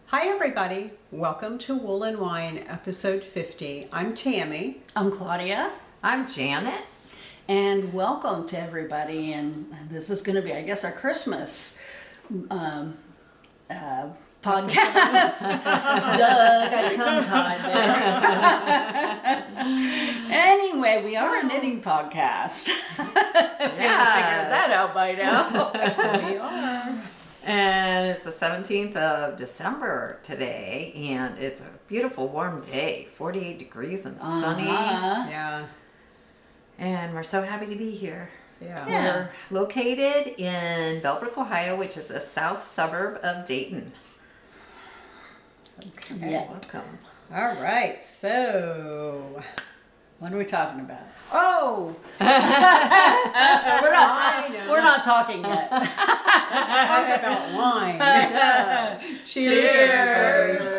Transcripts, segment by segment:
Hi everybody, welcome to Wool and Wine episode 50. I'm Tammy. I'm Claudia. I'm Janet. And welcome to everybody. And this is going to be, I guess, our Christmas podcast. Duh, got tongue-tied there. Anyway, we are a knitting podcast. Yeah, figured that out by now. We are. And it's the 17th of December today, and it's a beautiful warm day, 48 degrees and sunny. Yeah. And we're so happy to be here. Yeah. We're located in Bellbrook, Ohio, which is a south suburb of Dayton. Okay. Yeah. Welcome. All right, so What are we talking about? Oh, We're not talking yet. let's talk about wine. cheers.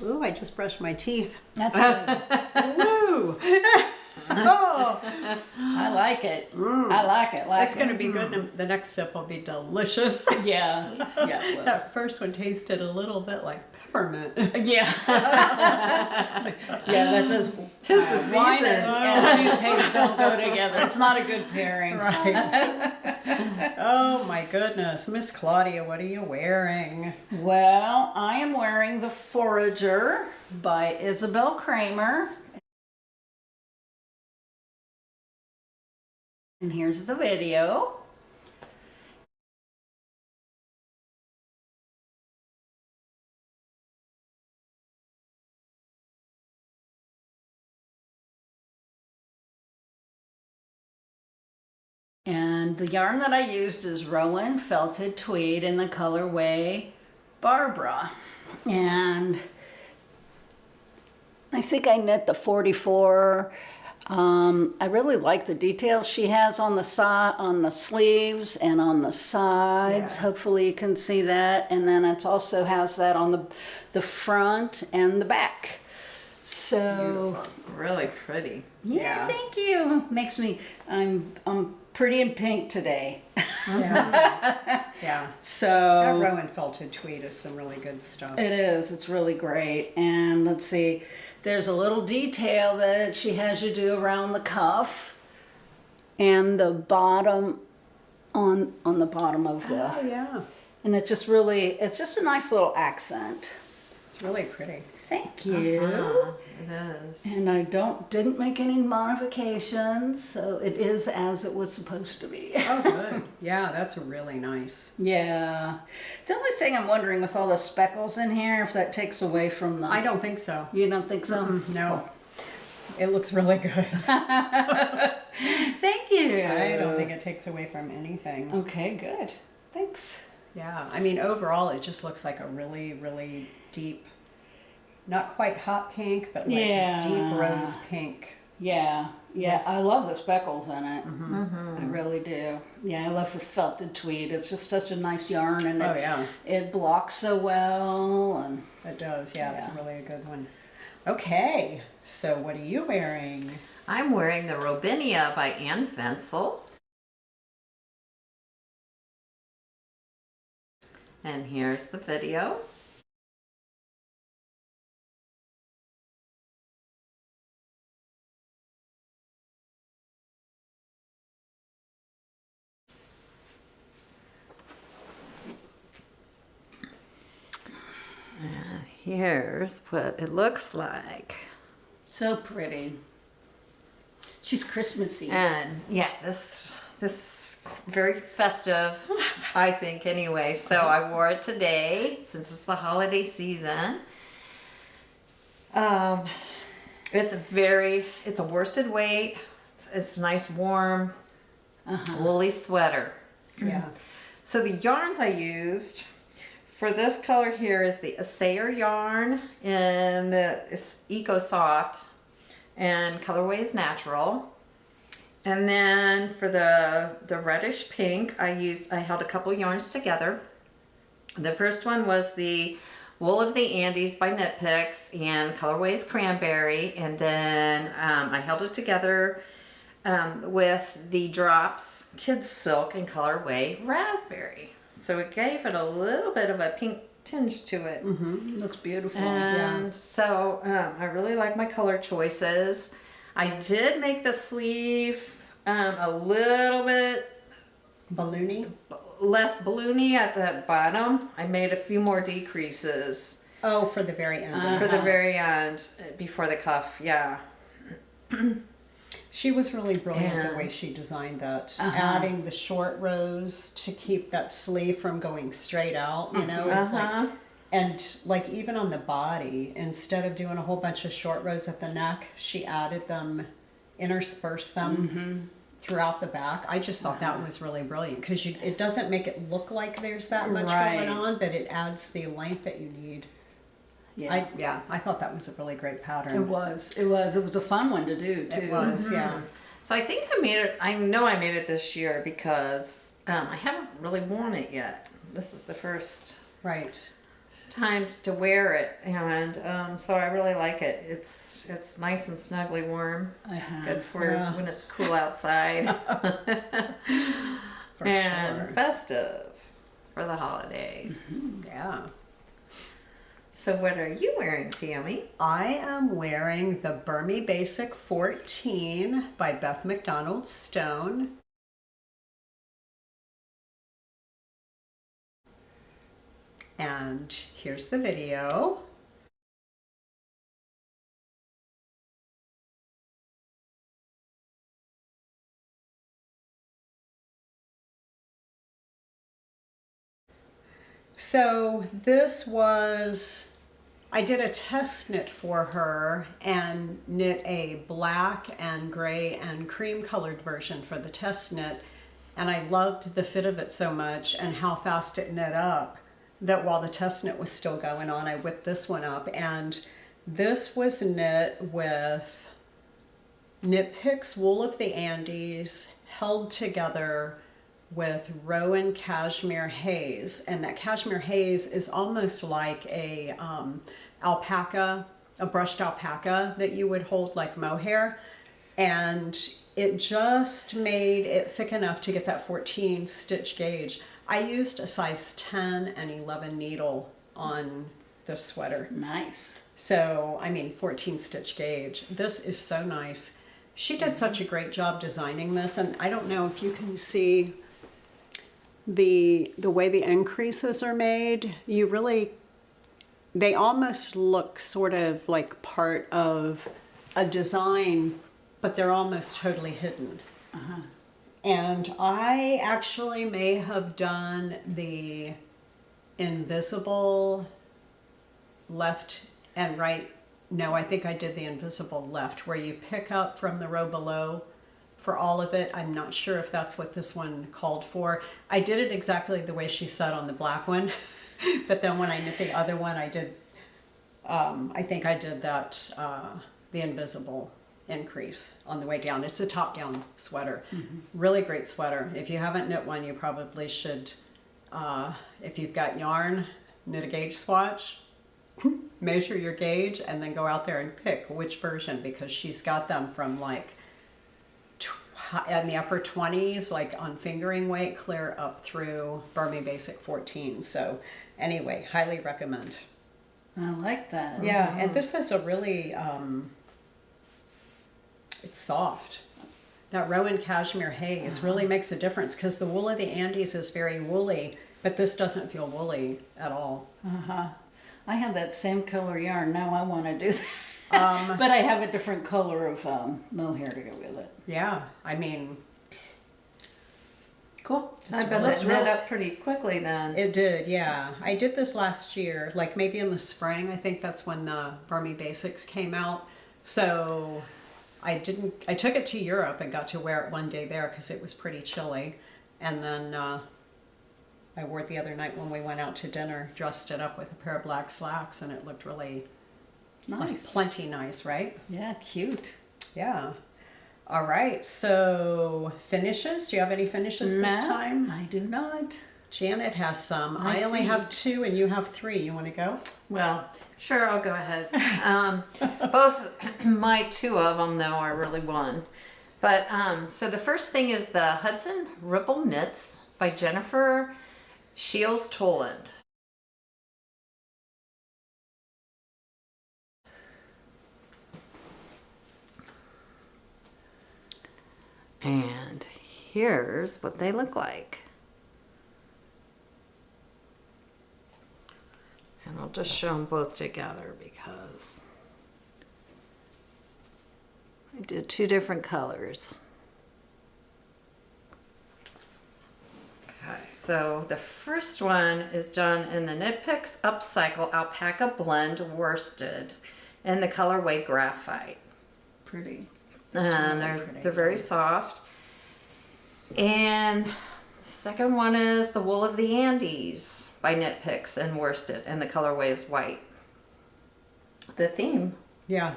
Ooh, I just brushed my teeth. That's good. Woo! Oh, I like it. I like it. it's going to be good. The next sip will be delicious. Yeah. Yeah. That first one tasted a little bit like peppermint. Yeah. Yeah, that does. Tis the Wine season. and toothpaste don't go together. It's not a good pairing. Right. Oh my goodness. Miss Claudia, what are you wearing? Well, I am wearing the Forager by Isabell Kraemer. And here's the video. And the yarn that I used is Rowan Felted Tweed in the colorway Barbara. And I think I knit the 44. I really like the details she has on the side, on the sleeves and on the sides. Yeah. Hopefully you can see that. And then it also has that on the front and the back. So Beautiful. Really pretty. yeah, thank you. Makes me I'm pretty in pink today. Yeah. Yeah. That So Rowan Felted Tweed is some really good stuff. it is. It's really great. And let's see. There's a little detail that she has you do around the cuff and the bottom on the bottom of the Oh yeah. and it's just a nice little accent. It's really pretty. Thank you. It is. And I didn't make any modifications, so it is as it was supposed to be. Oh good. Yeah, that's really nice. Yeah. The only thing I'm wondering with all the speckles in here, if that takes away from the I don't think so. You don't think so? No. It looks really good. Thank you. I don't think it takes away from anything. Okay, good. Thanks. Yeah. I mean, overall, it just looks like a really, really deep, not quite hot pink, but like Yeah. deep rose pink. Yeah, I love the speckles in it. I really do. Yeah, I love the felted tweed. It's just such a nice yarn, and Oh yeah, it blocks so well. And it does. Yeah, it's Yeah. really a good one. Okay, so what are you wearing? I'm wearing the Robinia by Ventzel. And here's the video. And here's what it looks like. so pretty. She's Christmassy. And yeah, this very festive, I think anyway. So I wore it today since it's the holiday season. It's a worsted weight. It's nice warm woolly sweater. Yeah. So the yarns I used for this color here is the Assayer yarn in the Eco Soft, and colorway is natural. And then for the reddish pink, I held a couple yarns together. The first one was the Wool of the Andes by Knit Picks, and colorway is cranberry. And then I held it together with the drops Kids Silk in colorway Raspberry. So it gave it a little bit of a pink tinge to it. Looks beautiful. And so I really like my color choices. I did make the sleeve a little bit Balloony? less balloony at the bottom. I made a few more decreases Oh, for the very end. for the very end before the cuff. Yeah. She was really brilliant the And- way she designed that. Adding the short rows to keep that sleeve from going straight out, you know? It's like, and like even on the body, instead of doing a whole bunch of short rows at the neck, she added them, interspersed them throughout the back. I just thought that was really brilliant because it doesn't make it look like there's that much Right. going on, but it adds the length that you need. Yeah. I thought that was a really great pattern. It was a fun one to do too. It was, yeah. So I think I made it. I know I made it this year because I haven't really worn it yet. This is the first Right. time to wear it, and so I really like it. It's nice and snugly warm. Good for Yeah. when it's cool outside. For and sure. festive for the holidays. Yeah. So what are you wearing, Tammy? I am wearing the Bermy Basic 14 by Beth MacDonald Stone. And here's the video. So this was, I did a test knit for her and knit a black and gray and cream colored version for the test knit. And I loved the fit of it so much and how fast it knit up that while the test knit was still going on, I whipped this one up. And this was knit with Knit Picks Wool of the Andes held together with Rowan Cashmere Haze. And that Cashmere Haze is almost like a alpaca, a brushed alpaca that you would hold like mohair. And it just made it thick enough to get that 14 stitch gauge. I used a size 10 and 11 needle on this sweater. Nice. So, I mean, 14 stitch gauge. This is so nice. She did such a great job designing this, and I don't know if you can see the way the increases are made. You really, they almost look sort of like part of a design, but they're almost totally hidden. And I actually may have done the invisible left and right. No, I think I did the invisible left, where you pick up from the row below for all of it. I'm not sure if that's what this one called for. I did it exactly the way she said on the black one, but then when I knit the other one, I did, I think I did that, the invisible increase on the way down. It's a top-down sweater. Really great sweater. If you haven't knit one, you probably should, if you've got yarn, knit a gauge swatch, measure your gauge, and then go out there and pick which version, because she's got them from like in the upper 20s, like on fingering weight, clear up through Bermy Basic 14. So anyway, highly recommend. I like that. Yeah, and this is a really, it's soft. That Rowan Cashmere Haze really makes a difference, because the wool of the Andes is very woolly, but this doesn't feel woolly at all. I have that same color yarn. Now I want to do that. But I have a different color of mohair to go with it. Yeah, I mean, Cool. So I It's bet really it knit up pretty quickly then. it did, yeah. I did this last year, like maybe in the spring. I think that's when the Bermy Basics came out. So I took it to Europe and got to wear it one day there because it was pretty chilly. And then I wore it the other night when we went out to dinner, dressed it up with a pair of black slacks, and it looked really Nice. plenty nice, right? Yeah, cute. Yeah. All right, so finishes. Do you have any finishes this time? I do not. Janet has some. I I only see. have 2 and you have 3. You want to go? Well, sure, I'll go ahead. Both my 2 of them though are really one. But so the first thing is the Hudson Ripple Mitts by Jennifer Shiels Toland. And here's what they look like. And I'll just show them both together because I did 2 different colors. Okay, so the first one is done in the Knit Picks Upcycle Alpaca Blend Worsted in the colorway Graphite. Pretty. And they're very soft. And the second one is the Wool of the Andes by Knit Picks and Worsted, and the colorway is white. The theme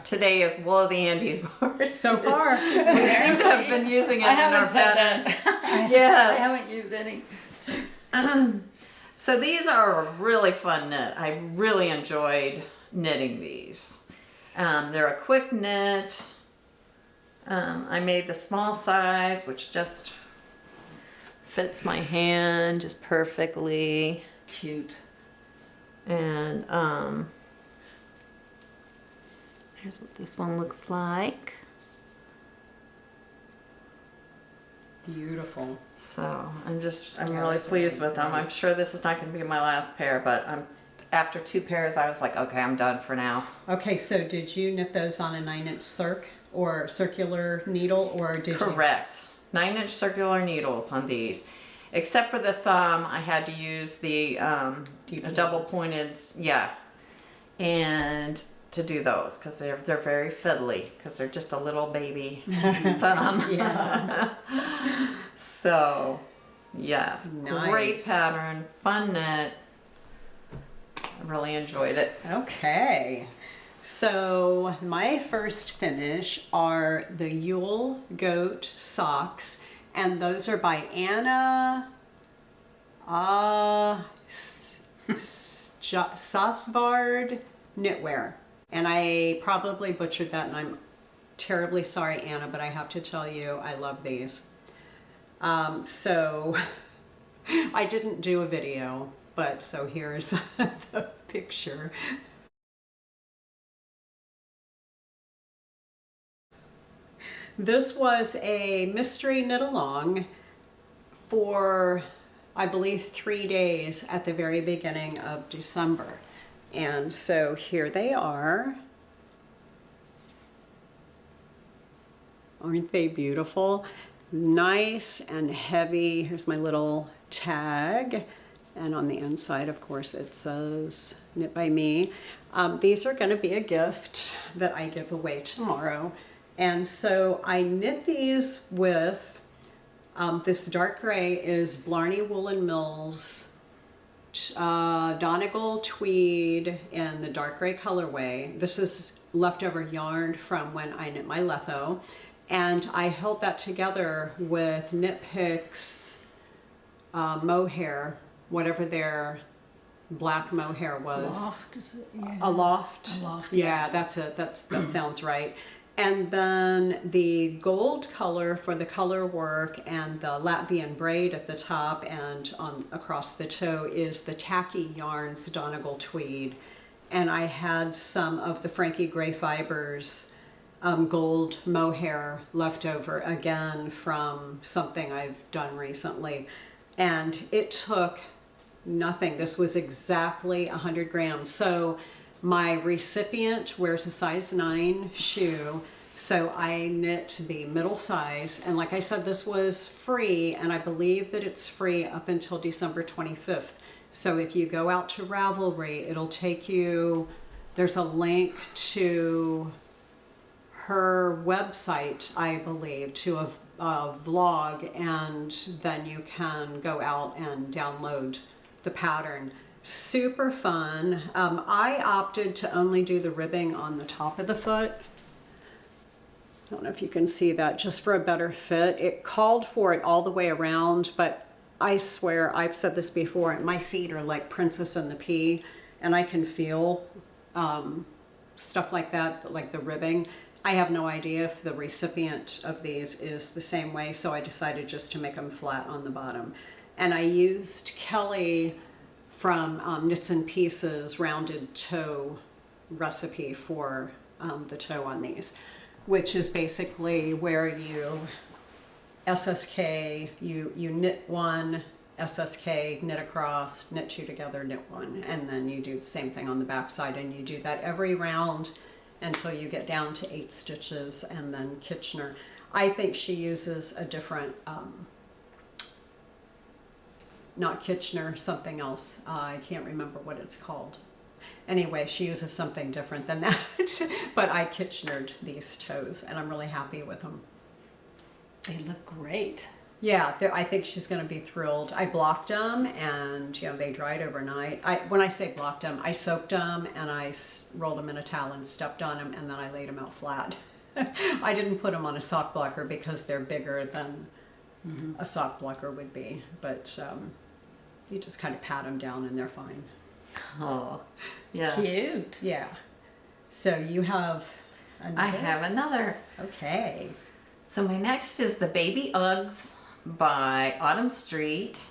today is Wool of the Andes worsted. So far. We seem to have been using it I in our haven't said patterns. that. Yes. I haven't used any. So these are a really fun knit. I really enjoyed knitting these. They're a quick knit. I made the small size, which just fits my hand just perfectly. Cute. And here's what this one looks like. Beautiful. So I'm Yeah, really those are pleased really with them. pretty. I'm sure this is not going to be my last pair, but after 2 pairs, I was like, okay, I'm done for now. Okay, so did you knit those on a 9-inch circ or circular needle, or did you? Correct. 9-inch circular needles on these. Except for the thumb, I had to use the double pointed, and to do those because they're very fiddly because they're just a little baby thumb. Yeah. So, yes, great Nice. pattern, fun knit. I really enjoyed it. Okay. So my first finish are the Yule goat socks, and those are by Anna Sjosvard Knitwear. And I probably butchered that, and I'm terribly sorry, Anna, but I have to tell you, I love these. So I didn't do a video, but so here's the picture. This was a mystery knit along for, I believe, 3 days at the very beginning of December. And so here they are. Aren't they beautiful? Nice and heavy. Here's my little tag. And on the inside, of course, it says knit by me. These are going to be a gift that I give away tomorrow. And so I knit these with, this dark gray is Blarney Woolen Mills Donegal tweed in the dark gray colorway. This is leftover yarn from when I knit my Letho. And I held that together with Knit Picks mohair, whatever their black mohair was. Loft, is it? Yeah. A loft. A loft, Yeah, that sounds right. And then the gold color for the color work and the Latvian braid at the top and on across the toe is the Tacky Yarns Donegal tweed. And I had some of the Frankie Gray Fibers gold mohair left over again from something I've done recently. And it took nothing. This was exactly 100 grams. So my recipient wears a size 9 shoe, so I knit the middle size. And like I said, this was free, and I believe that it's free up until December 25th. So if you go out to Ravelry, it'll take you, there's a link to her website, I believe, to a vlog, and then you can go out and download the pattern. Super fun. I opted to only do the ribbing on the top of the foot. I don't know if you can see that, just for a better fit. It called for it all the way around, but I swear, I've said this before, my feet are like Princess and the Pea, and I can feel stuff like that, like the ribbing. I have no idea if the recipient of these is the same way, so I decided just to make them flat on the bottom. And I used Kelly from Knits and Pieces rounded toe recipe for the toe on these, which is basically where you SSK, you knit one, SSK, knit across, knit two together, knit one, and then you do the same thing on the back side, and you do that every round until you get down to 8 stitches, and then Kitchener. I think she uses a different, not Kitchener, something else. I can't remember what it's called. Anyway, she uses something different than that, but I Kitchenered these toes, and I'm really happy with them. They look great. Yeah, I think she's going to be thrilled. I blocked them, and they dried overnight. When I say blocked them, I soaked them and I rolled them in a towel and stepped on them, and then I laid them out flat. I didn't put them on a sock blocker because they're bigger than a sock blocker would be. But you just kind of pat them down, and they're fine. Oh, yeah. Cute. Yeah. So you have another? I have another. Okay. So my next is the Baby Uggs by Autumn Street.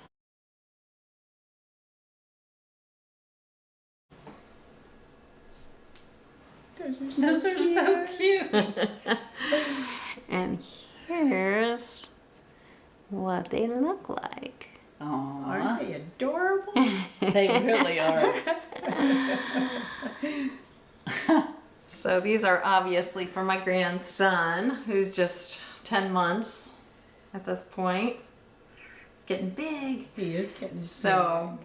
Those are so cute. And here's what they look like. Aww. Aren't they adorable? They really are. So these are obviously for my grandson, who's just 10 months at this point. Getting big. He is getting So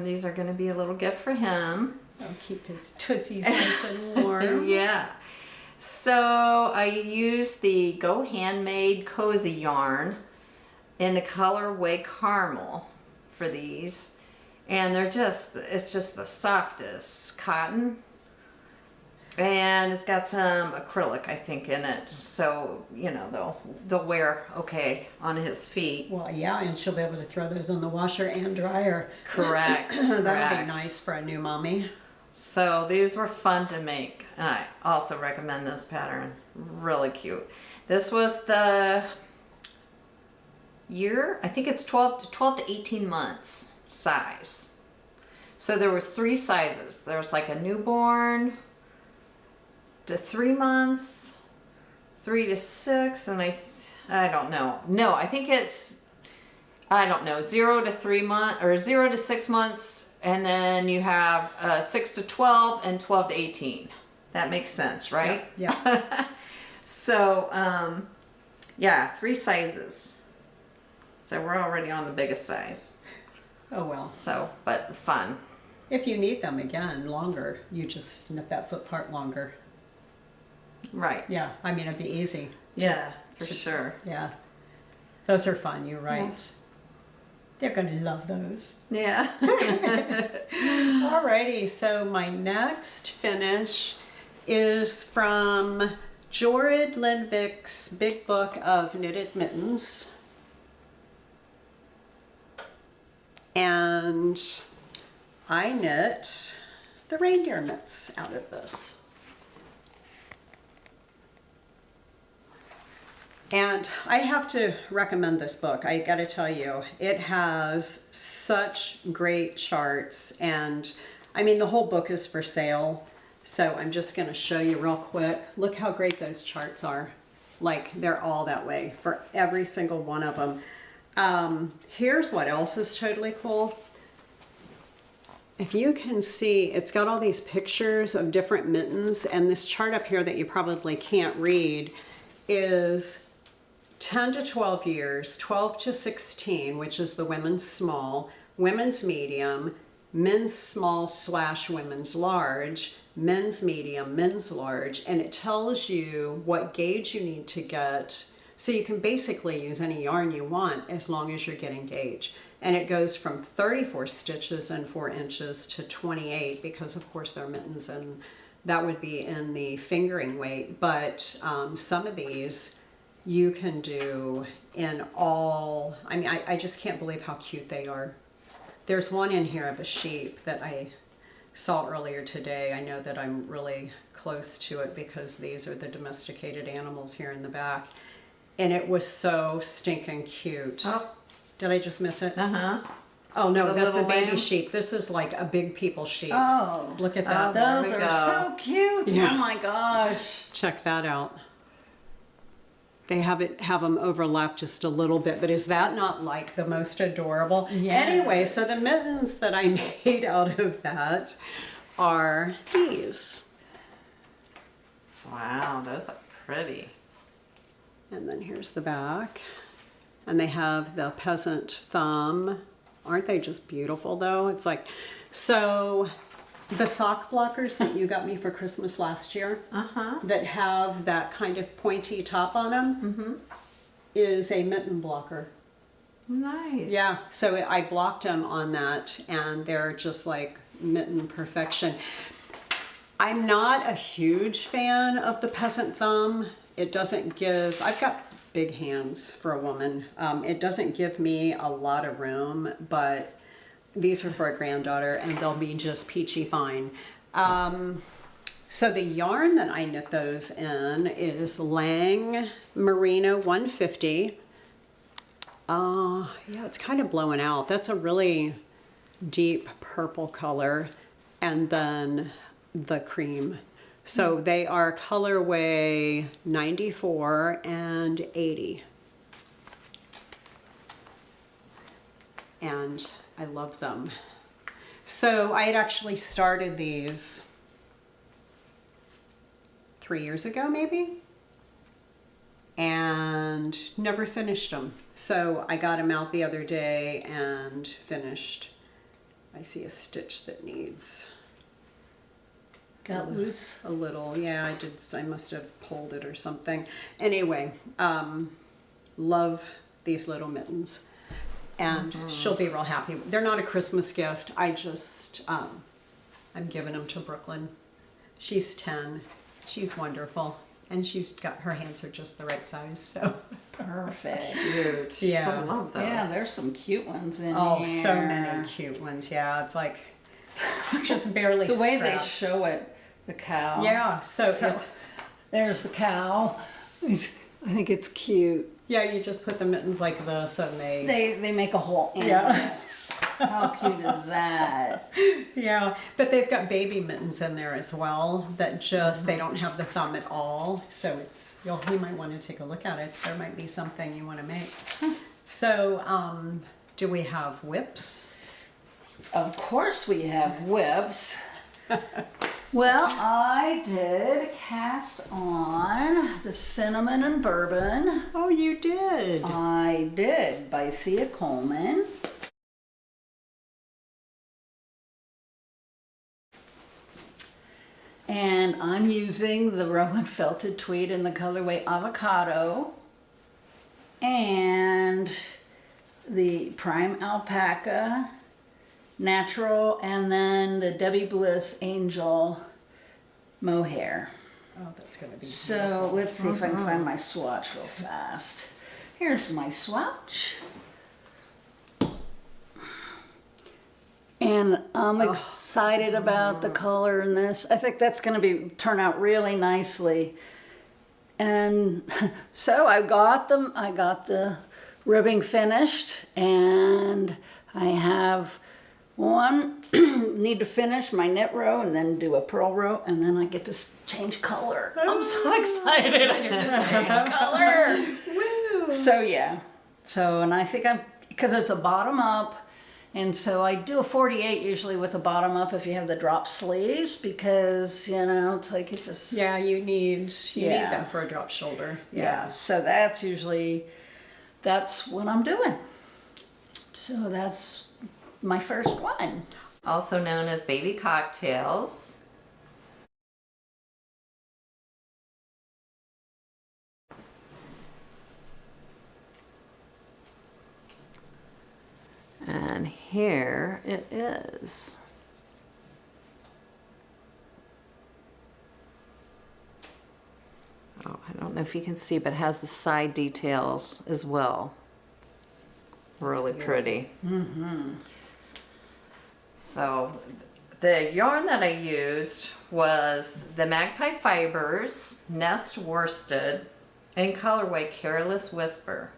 these are going to be a little gift for him. I'll keep his tootsies nice and warm. Yeah. So I used the Go Handmade Cozy yarn in the colorway caramel for these. And it's just the softest cotton. And it's got some acrylic, I think, in it. So, they'll wear okay on his feet. Well, yeah, and she'll be able to throw those in the washer and dryer. Correct. That'll correct. be nice for a new mommy. So these were fun to make. And I also recommend this pattern. Really cute. This was the year, I think it's 12 to 18 months size. So there was 3 sizes. There's like a newborn to 3 months, 3 to 6, and I don't know. No, I think it's, I don't know, 0 to 3 months or 0 to 6 months, and then you have 6 to 12 and 12 to 18. That makes sense, right? Yeah. So, yeah, 3 sizes. So we're already on the biggest size. Oh, well. So, but fun. If you need them again longer, you just snip that foot part longer. Right. Yeah, I mean, it'd be easy. Yeah, for sure. Yeah. Those are fun, you're right. They're going to love those. Yeah. Alrighty, so my next finish is from Jorid Linvik's Big Book of Knitted Mittens. And I knit the reindeer mitts out of this. And I have to recommend this book. I gotta tell you, it has such great charts, and I mean, the whole book is for sale. So I'm just gonna show you real quick. Look how great those charts are. Like, they're all that way for every single one of them. Here's what else is totally cool. If you can see, it's got all these pictures of different mittens, and this chart up here that you probably can't read is 10 to 12 years, 12 to 16, which is the women's small, women's medium, men's small / women's large, men's medium, men's large, and it tells you what gauge you need to get. So you can basically use any yarn you want as long as you're getting gauge. And it goes from 34 stitches and 4 inches to 28, because of course they're mittens, and that would be in the fingering weight. But some of these you can do in all, I mean, I just can't believe how cute they are. There's one in here of a sheep that saw earlier today. I know that I'm really close to it because these are the domesticated animals here in the back. And it was so stinking cute. Oh. Did I just miss it? Uh-huh. Oh no, The that's a little baby lamb? sheep. This is like a big people sheep. Oh, Look at that. those There we are go. so cute. Yeah. Oh my gosh. Check that out. They have them overlap just a little bit, but is that not like the most adorable? Yes. Anyway, so the mittens that I made out of that are these. Wow, those are pretty. And then here's the back. And they have the peasant thumb. Aren't they just beautiful though? It's like, so the sock blockers that you got me for Christmas last year that have that kind of pointy top on them is a mitten blocker. Nice. Yeah, so I blocked them on that and they're just like mitten perfection. I'm not a huge fan of the peasant thumb. It doesn't give, I've got big hands for a woman. It doesn't give me a lot of room, but these are for a granddaughter and they'll be just peachy fine. So the yarn that I knit those in is Lang Merino 150. Yeah, it's kind of blowing out. That's a really deep purple color. And then the cream. So they are colorway 94 and 80. And I love them. So I had actually started these 3 years ago maybe, and never finished them. So I got them out the other day and finished. I see a stitch that needs Got loose. a little. Yeah, I did. I must have pulled it or something. Anyway, love these little mittens. And she'll be real happy. They're not a Christmas gift. I just, I'm giving them to Brooklyn. She's 10. She's wonderful. And she's got, her hands are just the right size, so. Perfect. Cute. Yeah. I love those. Yeah, there's some cute ones in Oh, here. so many cute ones. Yeah, it's like, just barely The way they scratched. show it, the cow. Yeah, so it's, There's the cow. I think it's cute. yeah, you just put the mittens like this and They make a whole animal. yeah. How cute is that? Yeah, but they've got baby mittens in there as well that just, they don't have the thumb at all. So it's, you might want to take a look at it. There might be something you want to make. So, do we have whips? Of course we have whips. Well, I did cast on the Cinnamon and Bourbon. Oh, you did. I did, by Thea Colman. And I'm using the Rowan Felted Tweed in the colorway Avocado. And the Prime Alpaca Natural, and then the Debbie Bliss Angel Mohair. Oh, that's going to be So let's see if I can find my swatch real fast. Here's my swatch. And I'm excited about the color in this. I think that's going to turn out really nicely. And so I got the ribbing finished, and I have one need to finish my knit row and then do a purl row, and then I get to change color. I'm so excited I get to change color. Woo! So yeah, and I think because it's a bottom up, and so I do a 48 usually with a bottom up if you have the drop sleeves, because it's like it just Yeah, you need Yeah. them for a drop shoulder. yeah. So that's what I'm doing. So that's my first one. Also known as baby cocktails. And here it is. Oh, I don't know if you can see, but it has the side details as well. Really pretty. Mm-hmm. So The yarn that I used was the Magpie Fibers Nest Worsted in colorway Careless Whisper.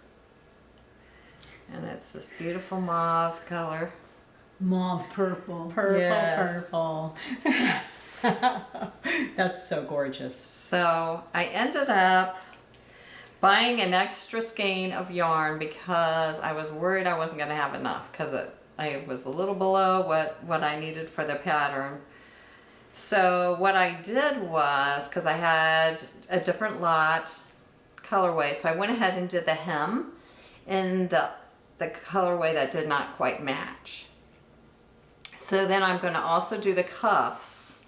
And it's this beautiful mauve color. Mauve purple. Purple, Yes. purple. That's so gorgeous. So I ended up buying an extra skein of yarn because I was worried I wasn't going to have enough because I was a little below what I needed for the pattern. So what I did was, because I had a different lot colorway, so I went ahead and did the hem in the colorway that did not quite match. So then I'm going to also do the cuffs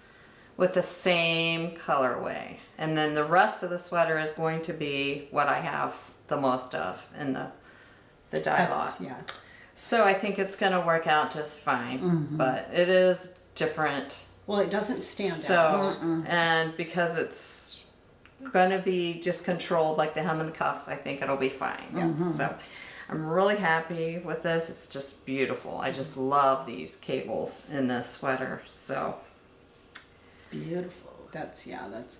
with the same colorway. And then the rest of the sweater is going to be what I have the most of in the dye lot. Yeah. So I think it's going to work out just fine, but it is different. Well, it doesn't stand So, out. and because it's going to be just controlled like the hem and the cuffs, I think it'll be fine. So I'm really happy with this. It's just beautiful. I just love these cables in this sweater. So Beautiful. That's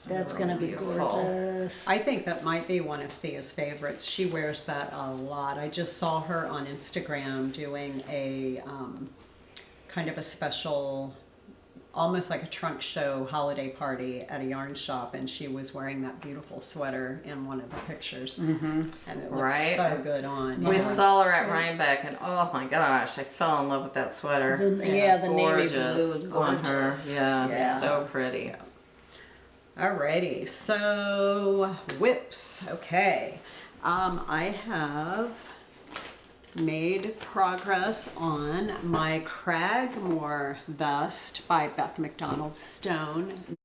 That's gonna be beautiful. gorgeous. I think that might be one of Thea's favorites. She wears that a lot. I just saw her on Instagram doing a kind of a special, almost like a trunk show holiday party at a yarn shop, and she was wearing that beautiful sweater in one of the pictures. And it looks Right. so good on. we Yeah. saw her at Reindeer, and oh my gosh, I fell in love with that sweater. The- It yeah, was the navy blue is on her. gorgeous. Yes, Yeah. so pretty. Alrighty, so whips. Okay, I have made progress on my Cragmore vest by Beth MacDonald Stone.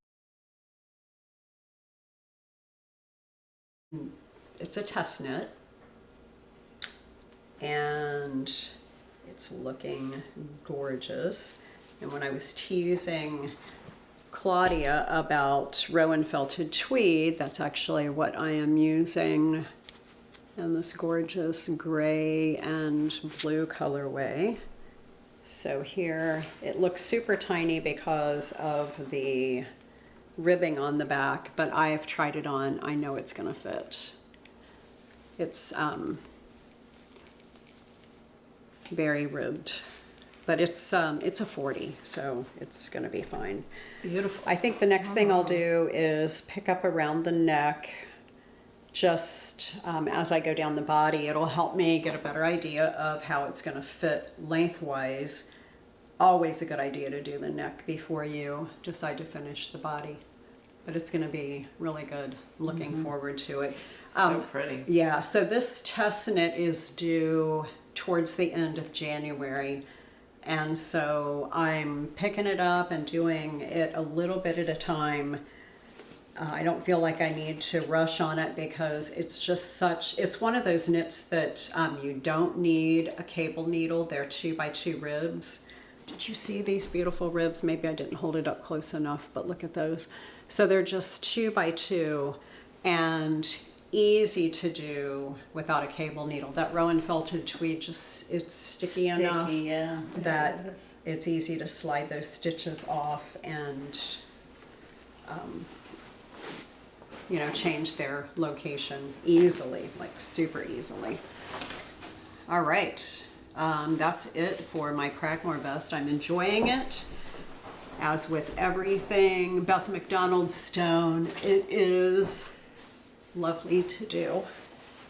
It's a test knit, and it's looking gorgeous. And when I was teasing Claudia about rowan felted tweed, that's actually what I am using in this gorgeous gray and blue colorway. So here it looks super tiny because of the ribbing on the back, but I've tried it on. I know it's gonna fit. It's very ribbed, but it's a 40, so it's gonna be fine. Beautiful. I think the next thing I'll do is pick up around the neck, just as I go down the body. It'll help me get a better idea of how it's going to fit lengthwise. Always a good idea to do the neck before you decide to finish the body. But it's going to be really good. Looking forward to it. So pretty. Yeah, so this test knit is due towards the end of January. And so I'm picking it up and doing it a little bit at a time. I don't feel like I need to rush on it because it's just it's one of those knits that you don't need a cable needle. They're 2x2 ribs. Did you see these beautiful ribs? Maybe I didn't hold it up close enough, but look at those. So they're just 2x2 and easy to do without a cable needle. That rowan felted tweed it's sticky enough yeah. that it is. it's easy to slide those stitches off and change their location easily, like super easily. All right, that's it for my Cragmore vest. I'm enjoying it. As with everything Beth MacDonald Stone, it is lovely to do.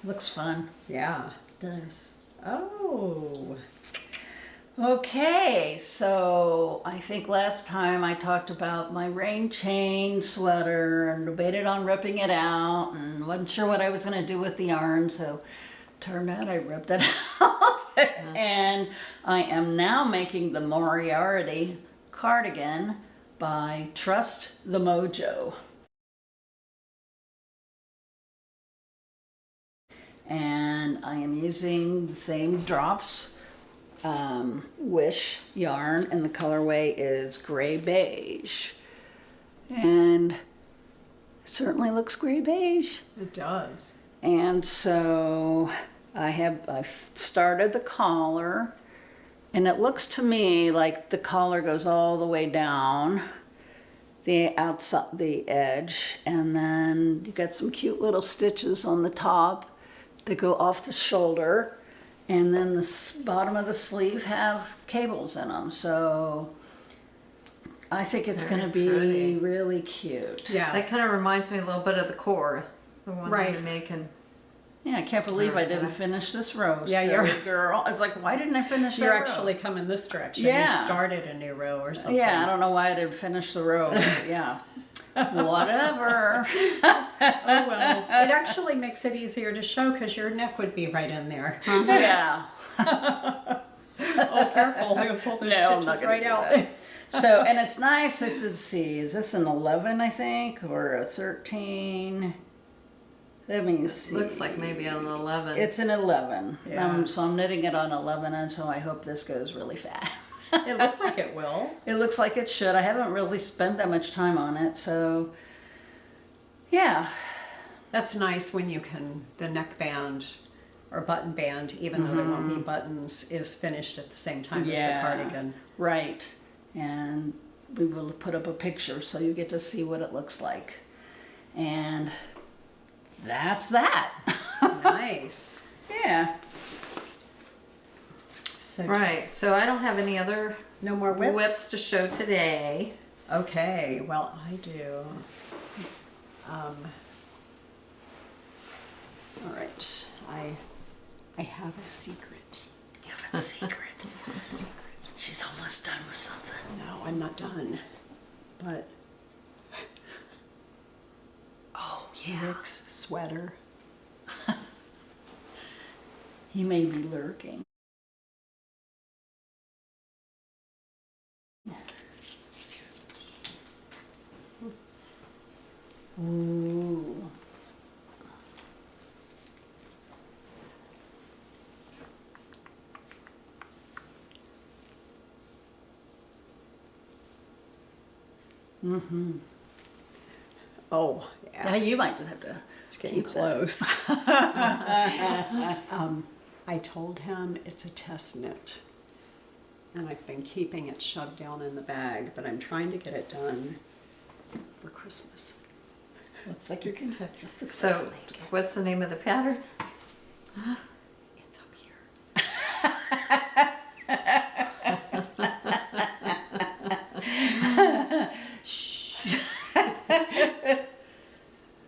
Looks fun. Yeah. It does. Oh. Okay, so I think last time I talked about my rain chain sweater and debated on ripping it out and wasn't sure what I was going to do with the yarn, so turned out I ripped it out. And I am now making the Moriarty cardigan by Trust the Mojo. And I am using the same drops Wish yarn, and the colorway is gray beige, and it certainly looks gray beige. It does. And so I've started the collar, And it looks to me like the collar goes all the way down the outside, the edge, and then you got some cute little stitches on the top that go off the shoulder, and then the bottom of the sleeve have cables in them. So I think it's going to be pretty. really cute. Yeah. That kind of reminds me a little bit of the core, the one Right. that you're making. Yeah, I can't believe I didn't finish this row. Yeah, silly you're- girl. It's like, why didn't I finish that You're row? actually coming this direction. Yeah. You started a new row or something. Yeah, I don't know why I didn't finish the row. But yeah, whatever. Oh, well. It actually makes it easier to show because your neck would be right in there. Yeah. Oh, careful. You'll pull those No, I'm not stitches gonna right do out. that. So, and it's nice if, let's see, is this an 11, I think, or a 13? Let me see. Looks like maybe an 11. It's an 11. Yeah. So I'm knitting it on 11, and so I hope this goes really fast. It looks like it will. It looks like it should. I haven't really spent that much time on it, so yeah. That's nice when you can, the neckband or button band, even though there won't be buttons, is finished at the same time as the cardigan. Right. And we will put up a picture so you get to see what it looks like. And that's that. Nice. Yeah. So Right, so I don't have any other no more whips? whips to show today. Okay, well I do. All right, I have a secret. You have a secret. A secret. She's almost done with something. No, I'm not done. But Oh, yeah. Rick's sweater. He may be lurking. Ooh. Mm-hmm. Oh, yeah. Now you might just have to. It's getting keep that. close. I told him it's a test knit. And I've been keeping it shoved down in the bag, but I'm trying to get it done for Christmas. Looks like you're getting touch with the So, what's the name of the pattern? It's up here.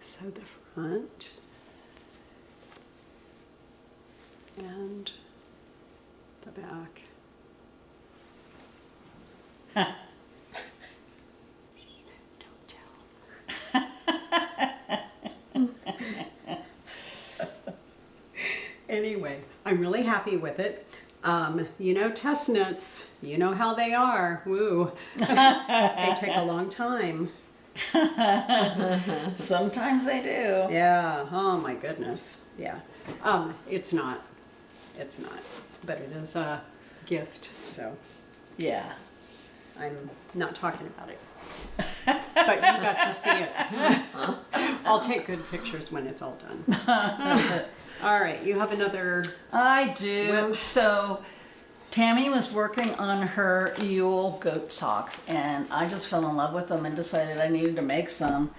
So the front and the back. Don't tell. Anyway, I'm really happy with it. You know, test knits, you know how they are. Woo. They take a long time. Sometimes they do. Yeah. Oh my goodness. Yeah. It's not. But it is a gift, so Yeah. I'm not talking about it. But you got to see it. I'll take good pictures when it's all done. All right, you have another. I do. Whip. So Tammy was working on her Yule goat socks, and I just fell in love with them and decided I needed to make some.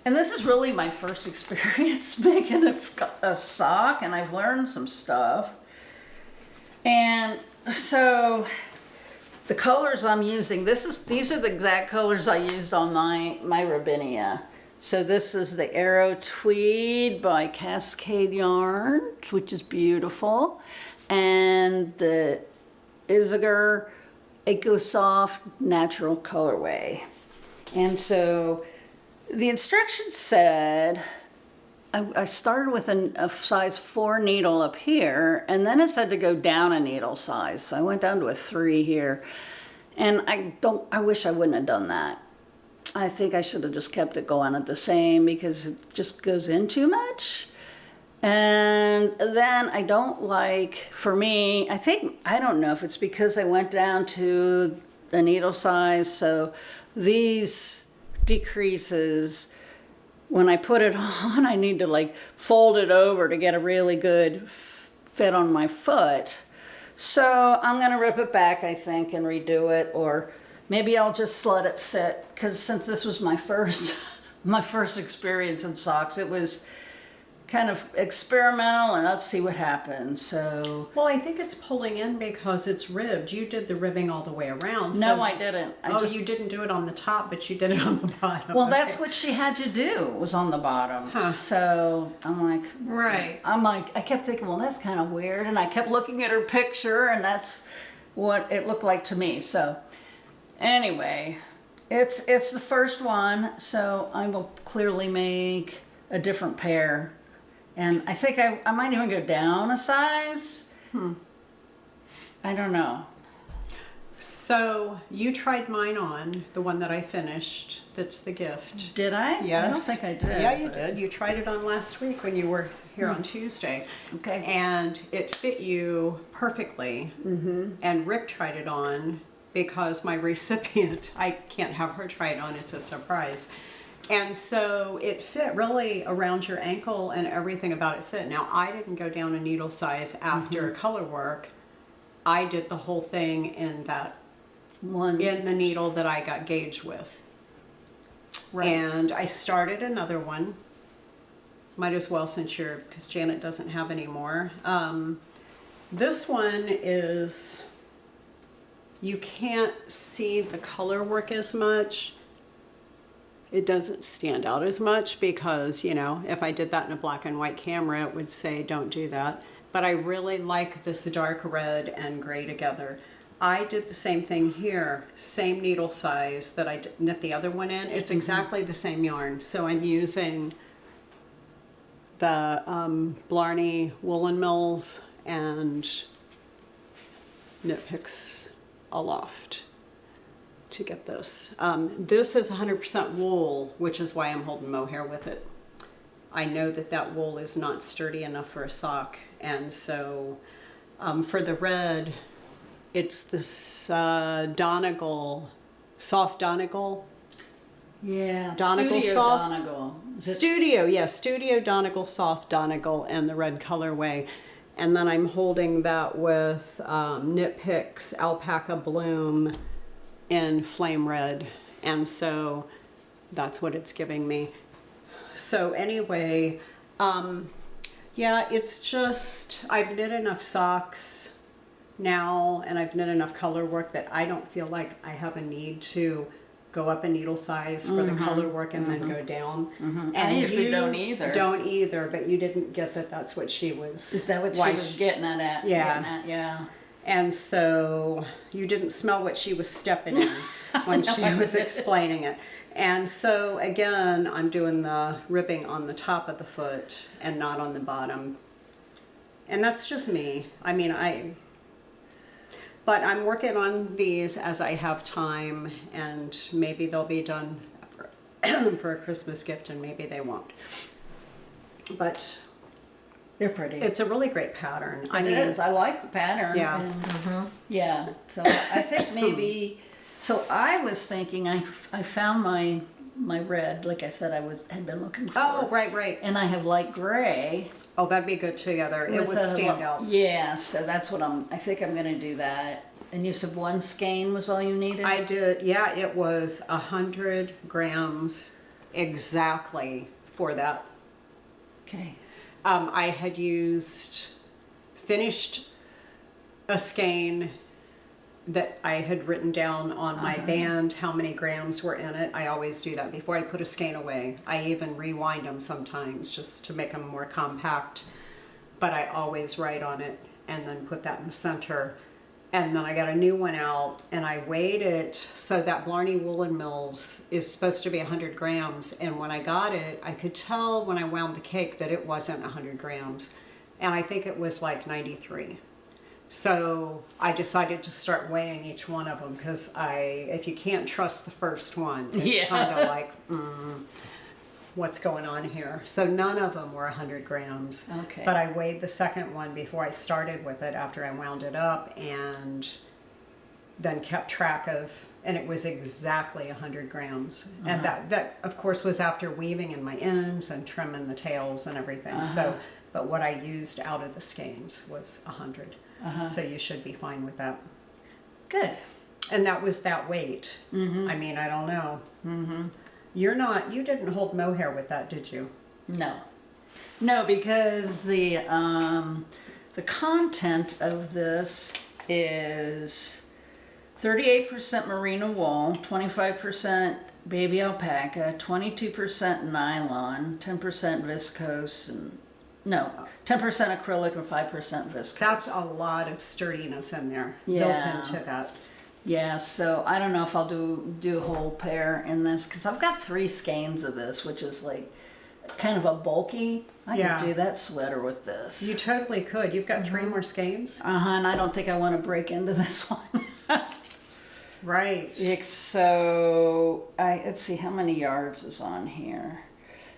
And this is really my first experience making a sock, and I've learned some stuff. And so the colors I'm using, these are the exact colors I used on my Robinia. So this is the Arrow Tweed by Cascade Yarns, which is beautiful, and the Isager EcoSoft Natural Colorway. And so the instructions said, I started with a size 4 needle up here, and then it said to go down a needle size. So I went down to a 3 here, and I wish I wouldn't have done that. I think I should have just kept it going at the same because it just goes in too much. And then I don't like, for me, I don't know if it's because I went down to the needle size, so these decreases, when I put it on, I need to like fold it over to get a really good fit on my foot. So I'm gonna rip it back, I think, and redo it, or maybe I'll just let it sit, because since this was my first, my first experience in socks, it was kind of experimental, and let's see what happens. So Well, I think it's pulling in because it's ribbed. You did the ribbing all the way around. no, so- I didn't. You didn't do it on the top, but you did it on the bottom. Well, Okay. that's what she had to do, was on the bottom. Huh. So I'm like, Right. I kept thinking, well, that's kind of weird, and I kept looking at her picture, and that's what it looked like to me. So anyway, it's the first one, so I will clearly make a different pair, and I think I might even go down a size. I don't know. So you tried mine on, the one that I finished. That's the gift. Did I? Yes. I don't think I did. Yeah, you but- did. You tried it on last week when you were here on Tuesday. Okay. And it fit you perfectly. Mm-hmm. And Rick tried it on because my recipient, I can't have her try it on, it's a surprise. And so it fit really around your ankle and everything about it fit. Now, I didn't go down a needle size after color work. I did the whole thing in the needle that I got gauged with. Right. And I started another one. Might as well because Janet doesn't have any more. This one is, you can't see the color work as much. It doesn't stand out as much because, if I did that in a black and white camera, it would say don't do that. But I really like this dark red and gray together. I did the same thing here, same needle size that I knit the other one in. It's exactly the same yarn. So I'm using the Blarney Woolen Mills and Knit Picks Aloft to get this. This is 100% wool, which is why I'm holding mohair with it. I know that wool is not sturdy enough for a sock, and so for the red, it's this Donegal, soft Donegal. Yeah, Donegal Studio soft? Donegal. Studio Donegal soft Donegal and the red colorway. And then I'm holding that with Knit Picks Alpaca Bloom in flame red. And so that's what it's giving me. So anyway, it's just, I've knit enough socks now and I've knit enough color work that I don't feel like I have a need to go up a needle size for the color work and then go down. And I usually don't either. Don't either, but you didn't get that that's what she was. Is that what she was getting at? Yeah. Yeah. And so you didn't smell what she was stepping in when she was explaining it. And so again, I'm doing the ribbing on the top of the foot and not on the bottom. And that's just me. But I'm working on these as I have time, and maybe they'll be done for a Christmas gift and maybe they won't. But They're pretty. it's a really great pattern. It is. I like the pattern. Yeah. And, yeah. So I think maybe. So I was thinking I found my red, like I said, had been looking for. Oh, right. And I have light gray. Oh, that'd be good together. It with would a stand lo- out. Yeah. So that's what I think I'm going to do that. And you said one skein was all you needed. I did, yeah, it was 100 grams exactly for that. Okay. I had finished a skein that I had written down on my band how many grams were in it. I always do that before I put a skein away. I even rewind them sometimes just to make them more compact, but I always write on it and then put that in the center. And then I got a new one out and I weighed it. So that Blarney Woolen Mills is supposed to be 100 grams. And when I got it, I could tell when I wound the cake that it wasn't 100 grams. And I think it was like 93. So I decided to start weighing each one of them because if you can't trust the first one, it's kind of like, what's going on here? So none of them were 100 grams. Okay. But I weighed the second one before I started with it after I wound it up and then kept track of, and it was exactly 100 grams. And that of course was after weaving in my ends and trimming the tails and everything. So, but what I used out of the skeins was 100. So you should be fine with that. Good. And that was that weight. I mean, I don't know. You didn't hold mohair with that, did you? No. No, because the content of this is 38% merino wool, 25% baby alpaca, 22% nylon, 10% viscose, and 10% acrylic and 5% viscose. That's a lot of sturdiness in there Yeah. built into that. Yeah, so I don't know if I'll do a whole pair in this, because I've got 3 skeins of this, which is like kind of a bulky. I Yeah. could do that sweater with this. You totally could. You've got 3 more skeins. And I don't think I want to break into this one. Right. So let's see how many yards is on here.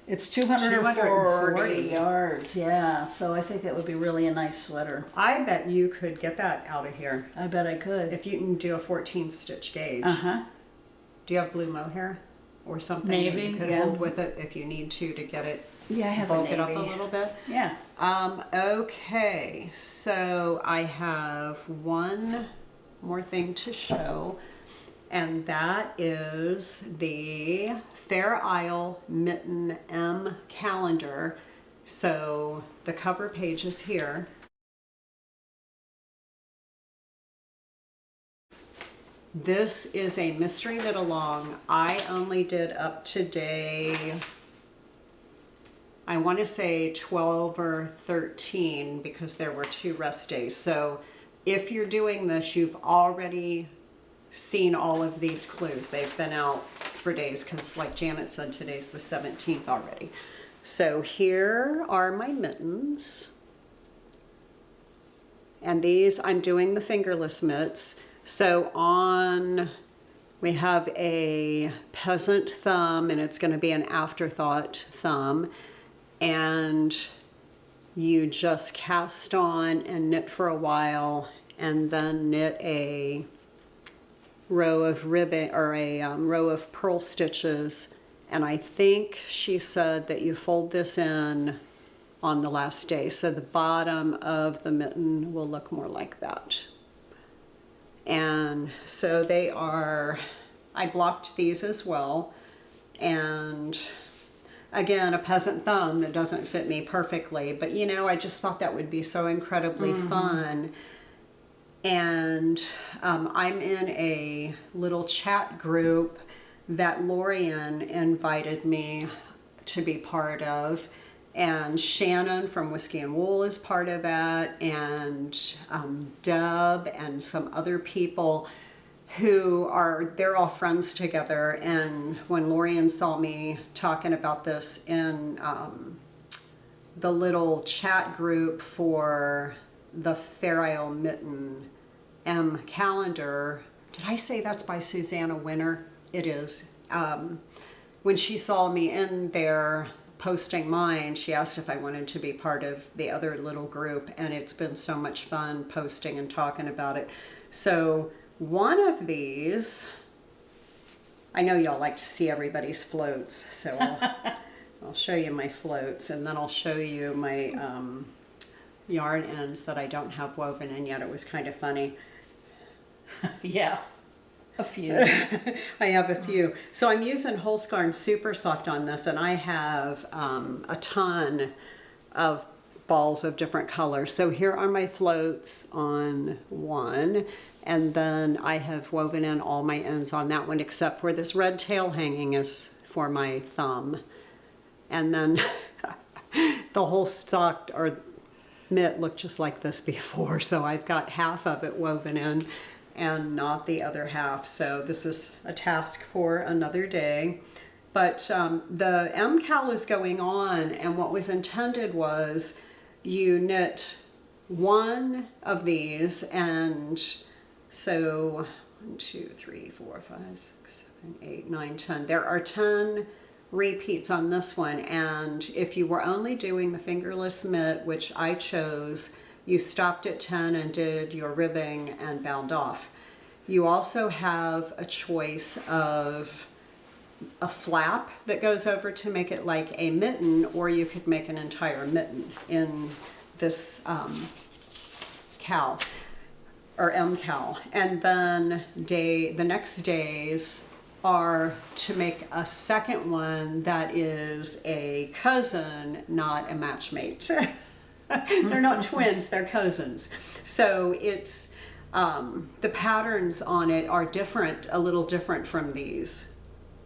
It's 240 yards. Yeah, so I think that would be really a nice sweater. I bet you could get that out of here I bet I could. if you can do a 14 stitch gauge. Do you have blue mohair or something that Navy, you could yeah. hold with it if you need to get it Yeah, I have bulk a it up a navy. little bit? Yeah. Okay, so I have one more thing to show, and that is the Fair Isle Mitten M calendar. So the cover page is here. This is a mystery knit along. I only did up to day, I want to say 12 or 13 because there were 2 rest days. So if you're doing this, you've already seen all of these clues. They've been out for days because like Janet said, today's the 17th already. So here are my mittens. And these, I'm doing the fingerless mitts. So we have a peasant thumb, and it's going to be an afterthought thumb. And you just cast on and knit for a while, and then knit a row of ribbon or a row of purl stitches. And I think she said that you fold this in on the last day. So the bottom of the mitten will look more like that. And so they are, I blocked these as well. And again, a peasant thumb that doesn't fit me perfectly, but you know, I just thought that would be so incredibly fun. And I'm in a little chat group that Lorian invited me to be part of. And Shannon from Whiskey and Wool is part of that, and Deb and some other people they're all friends together. And when Lorian saw me talking about this in the little chat group for the Fair Isle Mitten M calendar, did I say that's by Susanna Winter? It is. When she saw me in there posting mine, she asked if I wanted to be part of the other little group, and it's been so much fun posting and talking about it. So one of these, I know y'all like to see everybody's floats, so I'll show you my floats, and then I'll show you my yarn ends that I don't have woven in yet. It was kind of funny. Yeah. A few. I have a few. So I'm using Holskarn Super Soft on this, and I have a ton of balls of different colors. So here are my floats on one, and then I have woven in all my ends on that one, except for this red tail hanging is for my thumb. And then the whole stock or mitt looked just like this before, so I've got half of it woven in and not the other half. So this is a task for another day. But the MCAL is going on, and what was intended was you knit one of these, and so 1, 2, 3, 4, 5, 6, 7, 8, 9, 10. There are 10 repeats on this one, and if you were only doing the fingerless mitt, which I chose, you stopped at 10 and did your ribbing and bound off. You also have a choice of a flap that goes over to make it like a mitten, or you could make an entire mitten in this Cal or MCal. And then the next days are to make a second one that is a cousin, not a matchmate. They're not twins, they're cousins. So it's, the patterns on it are different, a little different from these.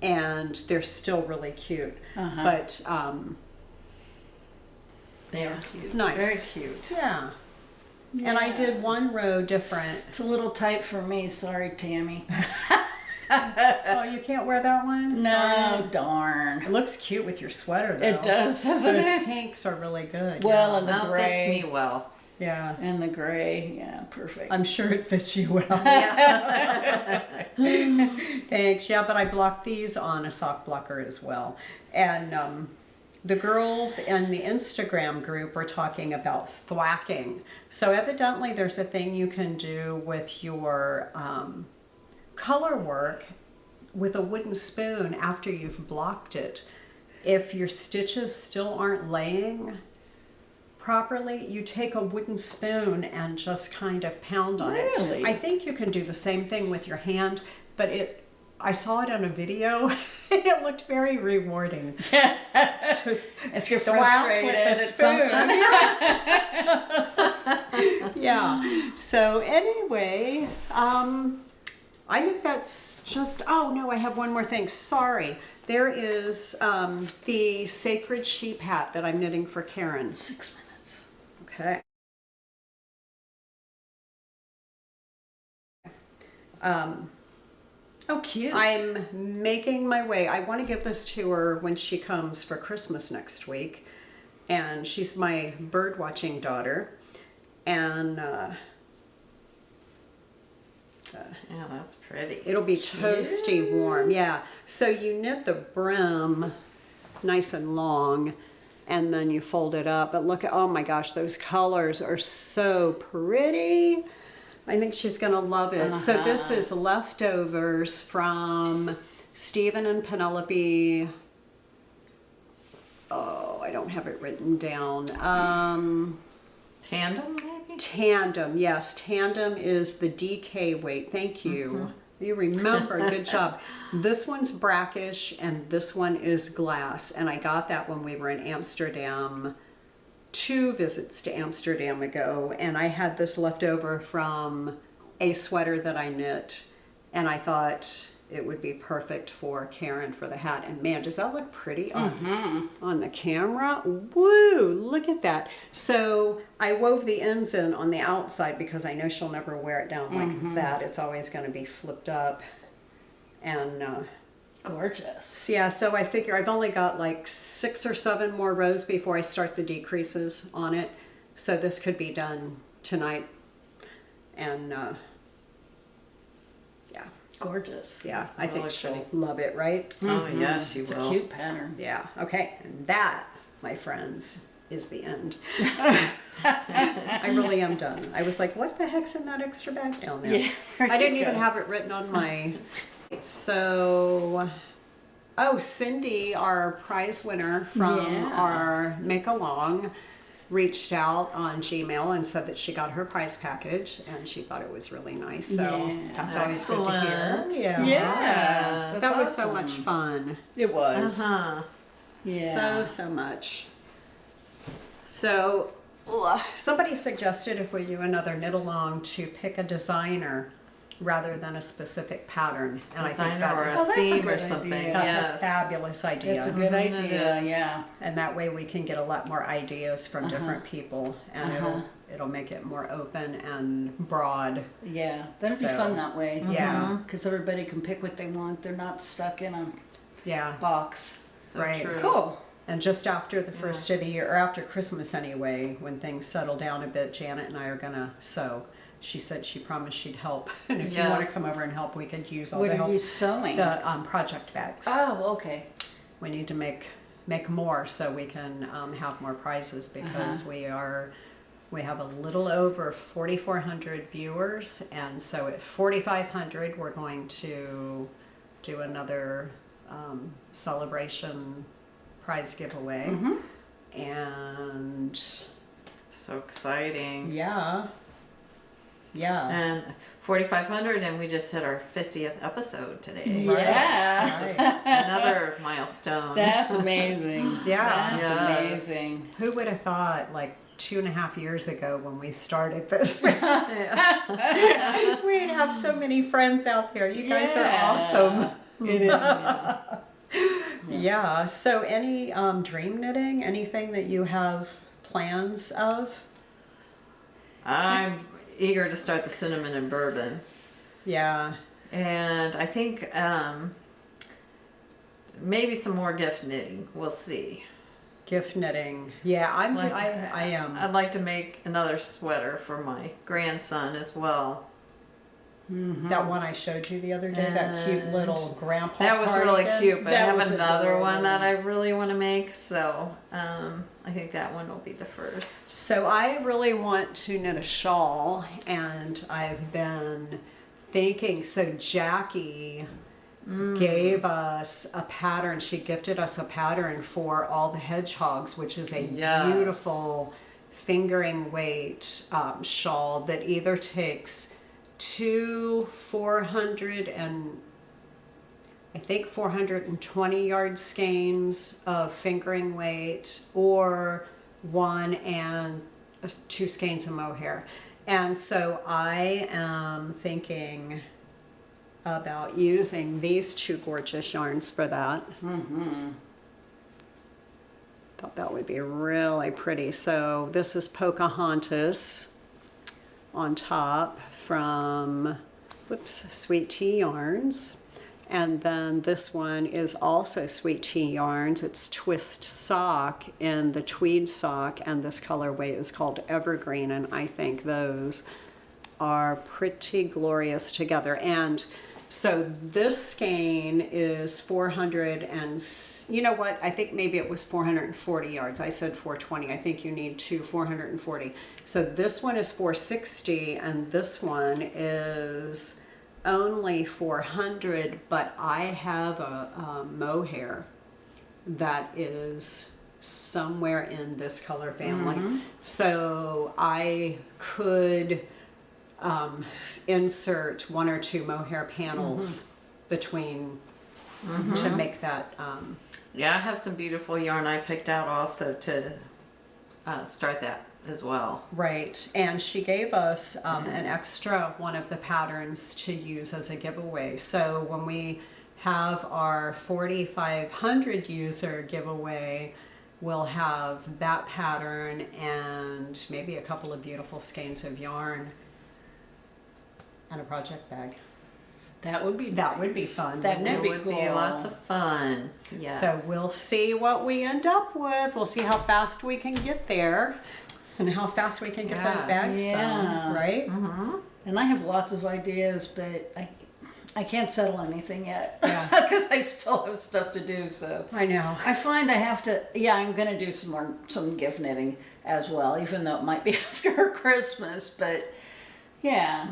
And they're still really cute. But, They are cute. nice. Very cute. Yeah. And I did one row different. It's a little tight for me. Sorry, Tammy. Oh, you can't wear that one? No, darn. It looks cute with your sweater, though. It does, doesn't Those it? pinks are really good. Well, and the That gray. fits me well. Yeah. And the gray. Yeah, perfect. I'm sure it fits you well. Thanks. Yeah, but I blocked these on a sock blocker as well. And the girls in the Instagram group were talking about thwacking. So evidently there's a thing you can do with your color work with a wooden spoon after you've blocked it. If your stitches still aren't laying properly, you take a wooden spoon and just kind of pound on it. Really? I think you can do the same thing with your hand, but I saw it on a video and it looked very rewarding. If you're Thwack frustrated with the at something. Yeah. So anyway, I think that's just, oh no, I have one more thing. Sorry. There is the sacred sheep hat that I'm knitting for Karen. 6 minutes. Okay. Oh, cute. I'm making my way. I want to give this to her when she comes for Christmas next week. And she's my bird watching daughter. And Yeah, that's pretty. it'll be toasty warm. Yeah. So you knit the brim nice and long and then you fold it up. But look at, oh my gosh, those colors are so pretty. I think she's going to love it. So this is leftovers from Stephen and Penelope. Oh, I don't have it written down. Tandem, maybe? Tandem, yes. Tandem is the DK weight. Thank you. You remember. Good job. This one's brackish and this one is glass. And I got that when we were in Amsterdam 2 visits to Amsterdam ago, and I had this left over from a sweater that I knit, and I thought it would be perfect for Karen for the hat. And man, does that look pretty on the camera? Woo, look at that. So I wove the ends in on the outside because I know she'll never wear it down like that. It's always going to be flipped up. And Gorgeous. so yeah, so I figure I've only got like 6 or 7 more rows before I start the decreases on it. So this could be done tonight. And yeah, Gorgeous. yeah, I think Really she'll pretty. love it, right? Oh, yes, she It's will. a cute pattern. Yeah, okay. And that, my friends, is the end. I really am done. I was like, what the heck's in that extra bag down there? Yeah, there I didn't you even go. have it written on my... So, oh, Cindy, our prize winner from Yeah. our Make Along, reached out on Gmail and said that she got her prize package and she thought it was really nice. So Yeah. that's always good to hear. Excellent. Yeah. Yeah. That was so much fun. It was. Uh-huh. Yeah. So much. So somebody suggested if we do another knit along to pick a designer rather than a specific pattern. And I think Designer or that is, Oh, that's a theme or good something. idea. that's Yes. a fabulous idea. It's a good It idea. is. Yeah. And that way we can get a lot more ideas from different people, and it'll make it more open and broad. Yeah. That'd be So, fun that way. Yeah. Because everybody can pick what they want. They're not stuck in a Yeah. box. So Right. true. Cool. And just after the first of the year, or after Christmas anyway, when things settle down a bit, Janet and I are gonna sew. She said she promised she'd help, and if you want to Yes. come over and help, we could use all What the are help. you sewing? The project bags. Oh, okay. We need to make more so we can have more prizes because we have a little over 4,400 viewers, and so at 4,500 we're going to do another celebration prize giveaway. And So exciting. yeah, Yeah. And 4,500, and we just hit our 50th episode today. Yeah. Another milestone. That's amazing. Yeah. That's Yes. amazing. Who would have thought, like 2.5 years ago when we started this, we'd have so many friends out there. You guys are awesome. It is. Yeah. Yeah. So any dream knitting? Anything that you have plans of? I'm eager to start the cinnamon and bourbon. Yeah. And I think maybe some more gift knitting. We'll see. Gift knitting. Yeah, I am. I'd like to make another sweater for my grandson as well. That one I showed you the other day, that cute little grandpa That was really cardigan. cute, but I That have was another adorable. one that I really want to make. So I think that one will be the first. So I really want to knit a shawl, and I've been thinking, so Jackie gave us a pattern. She gifted us a pattern for all the hedgehogs, which is a Yes. beautiful fingering weight shawl that either takes two 420 yard skeins of fingering weight, or one and two skeins of mohair. And so I am thinking about using these two gorgeous yarns for that. Thought that would be really pretty. So this is Pocahontas on top from Sweet Tea Yarns. And then this one is also Sweet Tea Yarns. It's twist sock in the tweed sock, and this colorway is called Evergreen, and I think those are pretty glorious together. And so this skein is 400 and, you know what, I think maybe it was 440 yards. I said 420. I think you need two 440. So this one is 460, and this one is only 400, but I have a mohair that is somewhere in this color family. So I could insert one or two mohair panels between to make that. Yeah, I have some beautiful yarn I picked out also to start that as well. Right, and she gave us an extra one of the patterns to use as a giveaway. So when we have our 4,500 user giveaway, we'll have that pattern and maybe a couple of beautiful skeins of yarn and a project bag. That would be That would be fun. That wouldn't would it? be Would be cool. lots of fun. Yes. So we'll see what we end up with. We'll see how fast we can get there and how fast we can get those Yes. bags Yeah. sewn, right? And I have lots of ideas, but I can't settle anything yet. Yeah. Because I still have stuff to do. So I know. I find I have to. Yeah, I'm gonna do some gift knitting as well, even though it might be after Christmas. But yeah,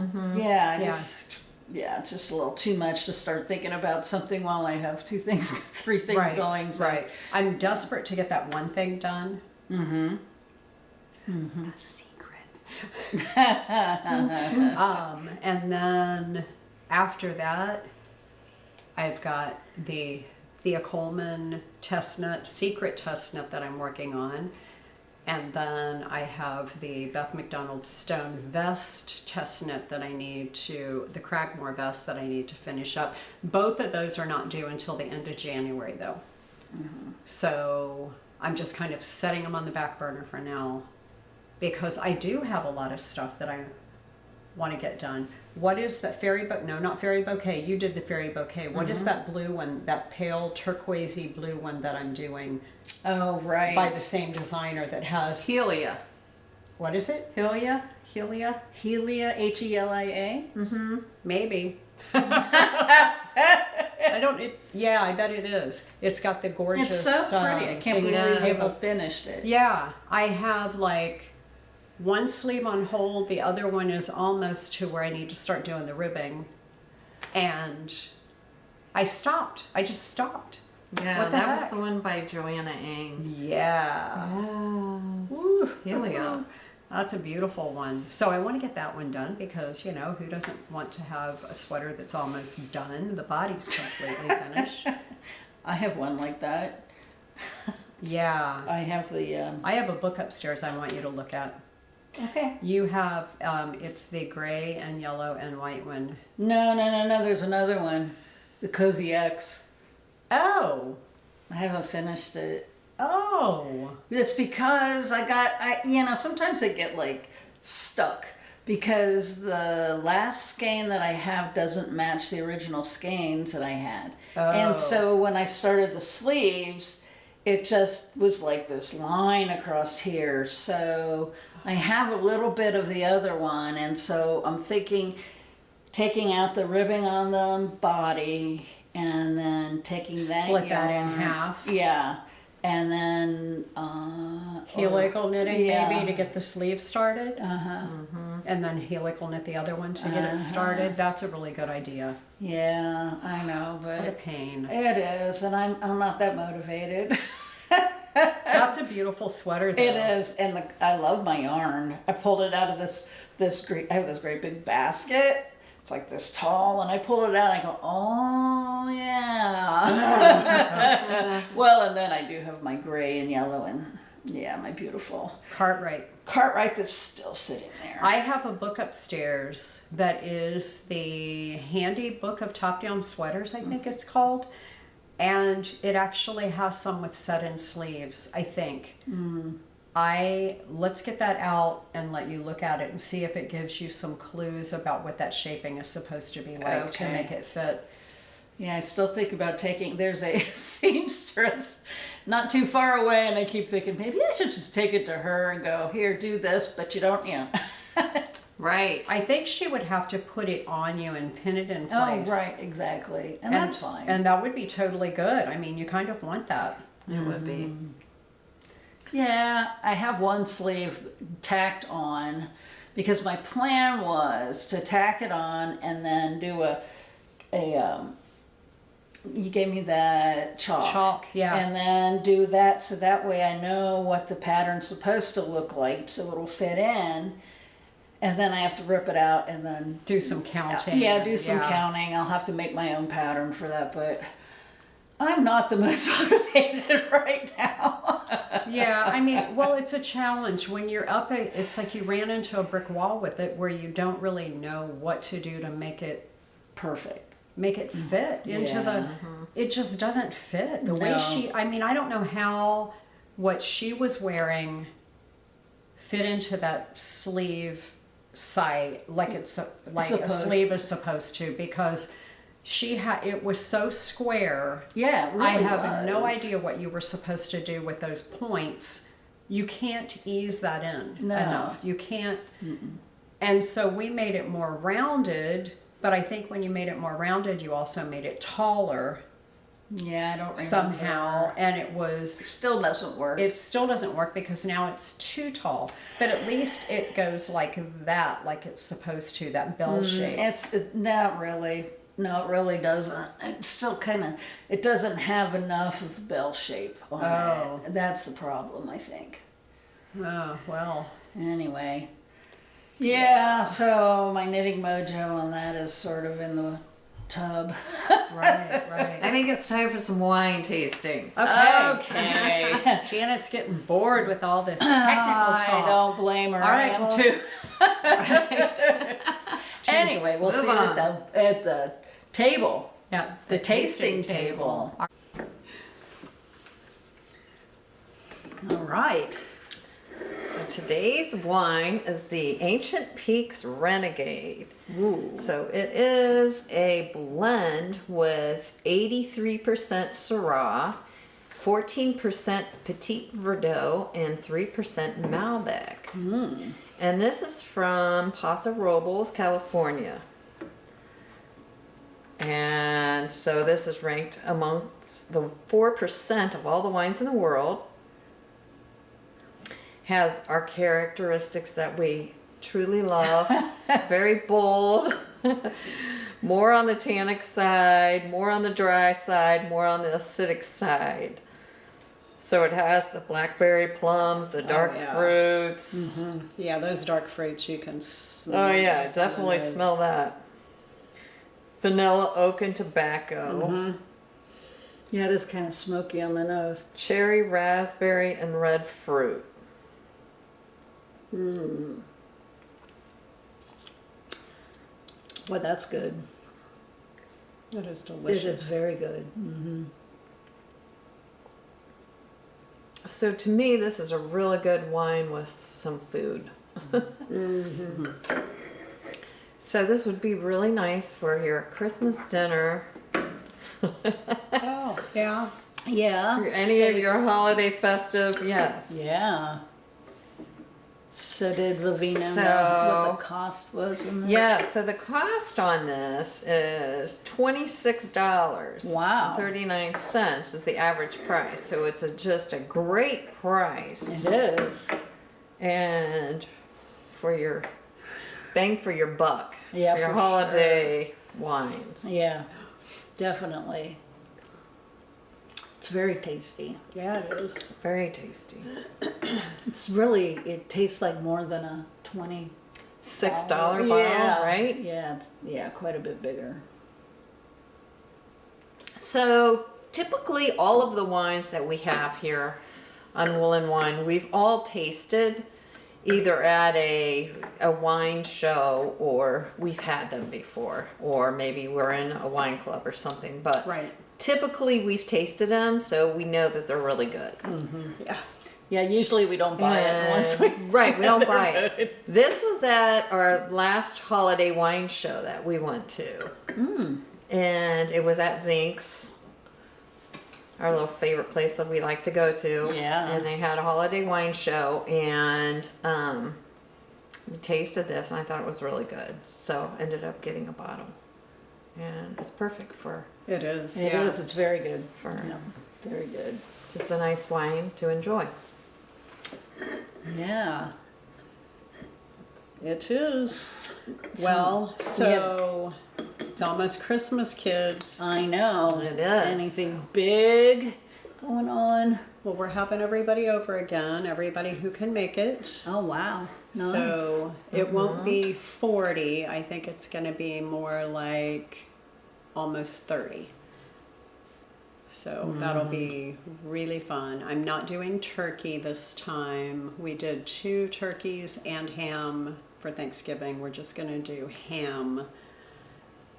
it's just a little too much to start thinking about something while I have three things going. So. Right. I'm desperate to get that one thing done. A secret. And then after that, I've got the Thea Colman secret test knit that I'm working on. And then I have the Beth MacDonald stone vest test knit that I need the Cragmore vest that I need to finish up. Both of those are not due until the end of January though. So I'm just kind of setting them on the back burner for now, because I do have a lot of stuff that I want to get done. What is that fairy book? No, not fairy bouquet. You did the fairy bouquet. What is that blue one, that pale turquoisey blue one that I'm doing Oh right. by the same designer that has... Helia. What is it? Helia? Helia, Helia. Maybe. I don't... yeah, I bet it is. It's got the gorgeous... It's so pretty. I can't believe things. you haven't finished it. Yeah, I have like one sleeve on hold, the other one is almost to where I need to start doing the ribbing. And I stopped. I just stopped. Yeah, What the that was heck? the one by Joanna Ang. Yeah. Yes. Woo. Helia. That's a beautiful one. So I want to get that one done because, you know, who doesn't want to have a sweater that's almost done? The body's completely finished. I have one like that. Yeah. I have the. I have a book upstairs I want you to look at. Okay. You have, it's the gray and yellow and white one. No. There's another one, the Cozy X. Oh. I haven't finished it. Oh. It's because sometimes I get like stuck because the last skein that I have doesn't match the original skeins that I had. Oh. And so when I started the sleeves, it just was like this line across here. So I have a little bit of the other one, and so I'm thinking taking out the ribbing on the body and then taking that Split that in yarn. half. Yeah. And then Helical knitting yeah. maybe to get the sleeve started. uh-huh. And then helical knit the other one to get it started. That's a really good idea. Yeah, I know, What a but pain. it is, and I'm not that motivated. That's a beautiful sweater though. It is, and I love my yarn. I pulled it out of this great. I have this great big basket. It's like this tall, and I pulled it out. And I go, oh yeah. Well, and then I do have my gray and yellow, and yeah, my beautiful Cartwright. that's still sitting there. I have a book upstairs that is the Handy Book of Top-Down Sweaters, I think it's called. And it actually has some with set-in sleeves, I think. Let's get that out and let you look at it and see if it gives you some clues about what that shaping is supposed to be like to Okay. make it fit. Yeah, I still think about taking. There's a seamstress not too far away, and I keep thinking maybe I should just take it to her and go, here, do this, but you don't, Right. I think she would have to put it on you and pin it in Oh, place. right, exactly, and that's fine. And that would be totally good. I mean, you kind of want that. It would be. Yeah, I have one sleeve tacked on because my plan was to tack it on and then do you gave me that chalk. Yeah. And then do that so that way I know what the pattern's supposed to look like so it'll fit in. And then I have to rip it out and then Do some counting. Yeah, do some Yeah. counting. I'll have to make my own pattern for that, but I'm not the most motivated right now. Yeah, I mean, well, it's a challenge. When you're up, it's like you ran into a brick wall with it where you don't really know what to do to make it Perfect. fit into Yeah. it just doesn't fit. The way No. I mean, I don't know how what she was wearing fit into that sleeve side like a sleeve is supposed to because it was so square. Yeah, it really I have no was. idea what you were supposed to do with those points. You can't ease that in No. enough. You can't. And so we made it more rounded, but I think when you made it more rounded, you also made it taller Yeah, I don't remember. somehow. And it was, Still doesn't work. it still doesn't work because now it's too tall. But at least it goes like that, like it's supposed to, that bell shape. Not really. No, it really doesn't. It's still it doesn't have enough of the bell shape on it. That's the problem, I think. Oh, well. Anyway. Yeah, so my knitting mojo on that is sort of in the tub. Right, right. I think it's time for some wine tasting. Okay. Janet's getting bored with all this technical talk. I don't blame her. All right, I am well- too. Anyway, we'll Move see on. at the table. Yeah, The tasting table. All right. So today's wine is the Ancient Peaks Renegade. Ooh. So it is a blend with 83% Syrah, 14% Petit Verdot, and 3% Malbec. And this is from Paso Robles, California. And so this is ranked amongst the 4% of all the wines in the world. Has our characteristics that we truly love. Very bold. More on the tannic side, more on the dry side, more on the acidic side. So it has the blackberry plums, the dark yeah. fruits. Yeah, those dark fruits you can smell. Oh yeah, it definitely on the nose. smell that. Vanilla, oak, and tobacco. Yeah, it is kind of smoky on the nose. Cherry, raspberry, and red fruit. Well, that's good. It is delicious. It is very good. So to me, this is a really good wine with some food. So this would be really nice for your Christmas dinner, Oh, yeah. Yeah. or any of your holiday festive. Yes. Yeah. So did Lavina know So- what the cost was in this? Yeah, so the cost on this is $26. Wow. 39 cents is the average price. So it's just a great price. It is. And for your bang for your buck. Yeah, for your for holiday wines. Yeah, definitely. It's very tasty. Yeah, it is. Very tasty. It's really, it tastes like more than a $20 $6 bottle, right? Yeah, it's quite a bit bigger. So typically all of the wines that we have here on Woolen Wine, we've all tasted either at a wine show or we've had them before, or maybe we're in a wine club or something. But Right. typically we've tasted them, so we know that they're really good. Yeah. Yeah, usually we don't buy it unless we... Right, we don't buy it. This was at our last holiday wine show that we went to. And it was at Zink's, our little favorite place that we like to go to. Yeah. And they had a holiday wine show, and we tasted this, and I thought it was really good. So ended up getting a bottle. And it's perfect for It is. It yeah. is, it's very good. For- Yeah, very good. just a nice wine to enjoy. Yeah. It is. Well, so it's almost Christmas, kids. I know. It is. Anything big going on? Well, we're having everybody over again, everybody who can make it. Oh, wow. Nice. So it won't be 40. I think it's going to be more like almost 30. So that'll be really fun. I'm not doing turkey this time. We did 2 turkeys and ham for Thanksgiving. We're just going to do ham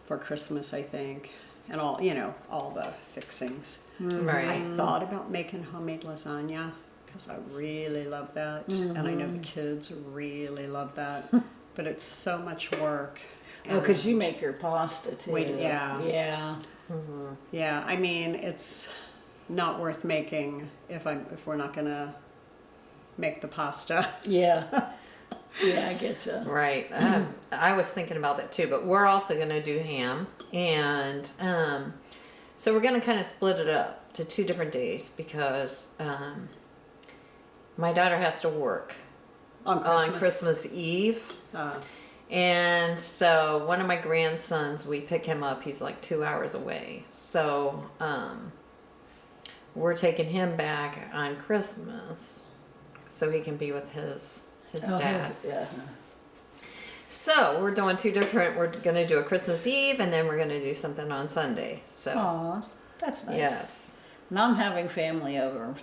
for Christmas, I think. And all, all the fixings. Right. I thought about making homemade lasagna because I really love that. And I know the kids really love that. But it's so much work. Oh, because you make your pasta too. Yeah. Yeah. Yeah, I mean, it's not worth making if we're not gonna make the pasta. Yeah. Yeah, I get you. Right. I was thinking about that too, but we're also going to do ham. And so we're going to kind of split it up to 2 different days because my daughter has to work On on Christmas Eve. Uh, And so one of my grandsons, we pick him up. He's like 2 hours away. So we're taking him back on Christmas so he can be with his dad. Yeah. So we're doing 2 different. We're gonna do a Christmas Eve, and then we're gonna do something on Sunday. So Aw, that's nice. yes, And I'm having family over.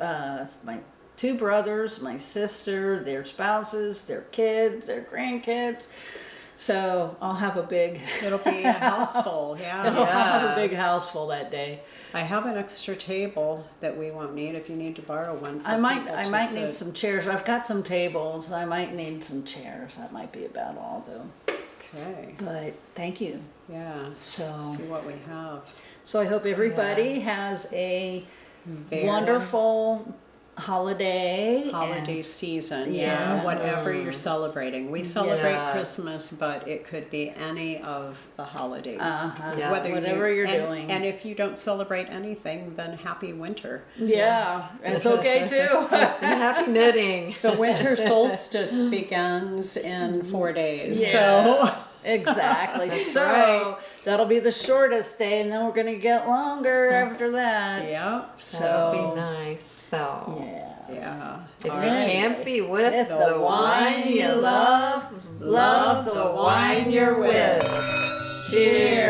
My 2 brothers, my sister, their spouses, their kids, their grandkids. So I'll have a big, it'll be a house full, yeah. I'll have a big Yes. house full that day. I have an extra table that we won't need if you need to borrow one. For I might people to need sit. some chairs. I've got some tables. I might need some chairs. That might be about all though. Okay, But thank you. yeah. So See what we have. I hope everybody has a Very wonderful holiday. holiday season, Yeah. whatever you're celebrating. We celebrate Yes. Christmas, but it could be any of the holidays. Yeah. Whatever you're doing. And if you don't celebrate anything, then happy winter. Yeah, it's okay too. happy knitting. The winter solstice begins in 4 days. Yeah. So Exactly. So right. that'll be the shortest day, and then we're gonna get longer after that. Yep. So That'll be nice. So Yeah. if you Alright. can't be with With the wine you love, love the wine you're with. Cheers.